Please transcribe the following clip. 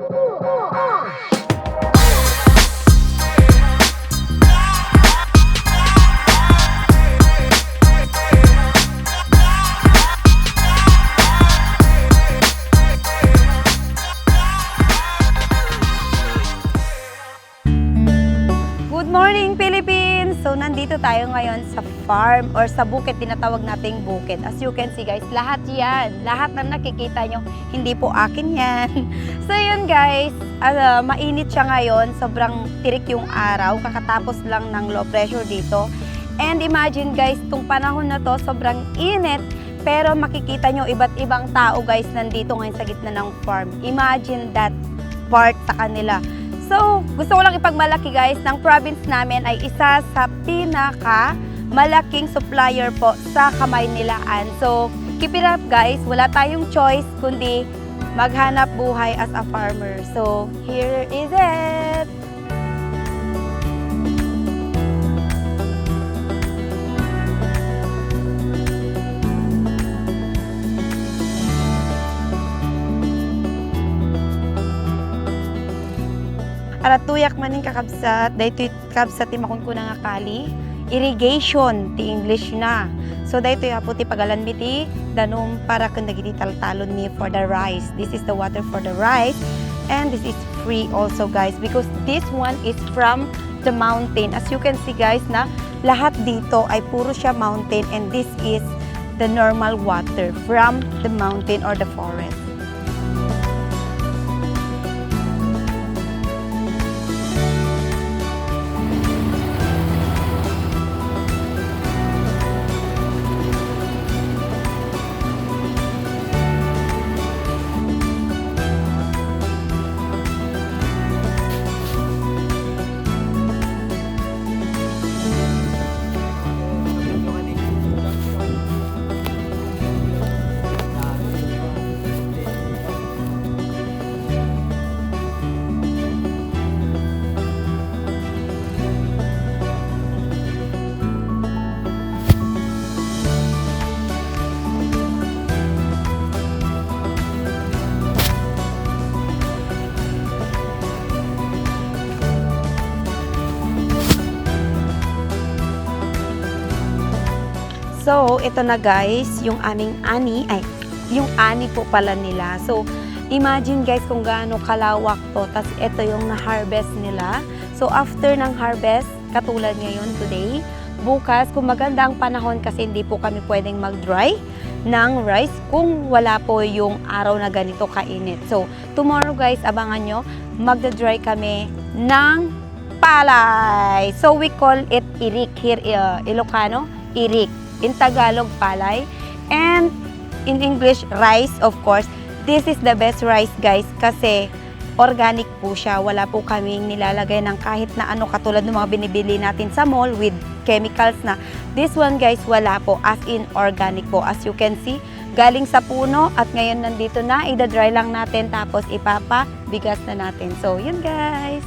Good morning, Philippines! So, nandito tayo ngayon sa farm or sa bukid, tinatawag nating bukid. As you can see, guys, lahat yan. Lahat na nakikita nyo, hindi po akin yan. So, yun guys, mainit siya ngayon. Sobrang tirik yung araw. Kakatapos lang ng low pressure dito. And imagine guys, itong panahon na to, sobrang init. Pero makikita nyo, iba't ibang tao guys, nandito ngayon sa gitna ng farm. Imagine that part sa kanila. So, gusto ko lang ipagmalaki guys, ng province namin ay isa sa pinaka malaking supplier po sa Kamaynilaan. So, keep it up guys, wala tayong choice kundi maghanap buhay as a farmer. So, here is it! Aratuyak maning kakabsat, dahito kakabsat ti makun ko na nga kali, irrigation ti English na. So dahito yapo ti pagalan mi ti danom para kung dagiti taltalon mi for the rice. This is the water for the rice and this is free also guys because this one is from the mountain. As you can see guys na lahat dito ay puro siya mountain and this is the normal water from the mountain or the forest. So, ito na guys, yung aming yung ani po pala nila. So, imagine guys kung gaano kalawak to. Tapos ito yung na-harvest nila. So, after ng harvest, katulad ngayon today, bukas, kung maganda ang panahon kasi hindi po kami pwedeng mag-dry ng rice kung wala po yung araw na ganito kainit. So, tomorrow guys, abangan nyo, magda-dry kami ng palay. So, we call it irik here, Ilocano, irik. In Tagalog, palay. And in English, rice, of course. This is the best rice, guys, kasi organic po siya. Wala po kaming nilalagay ng kahit na ano katulad ng mga binibili natin sa mall with chemicals na. This one, guys, wala po. As in organic po. As you can see, galing sa puno at ngayon nandito na. Ida-dry lang natin tapos ipapabigas na natin. So, yun, guys.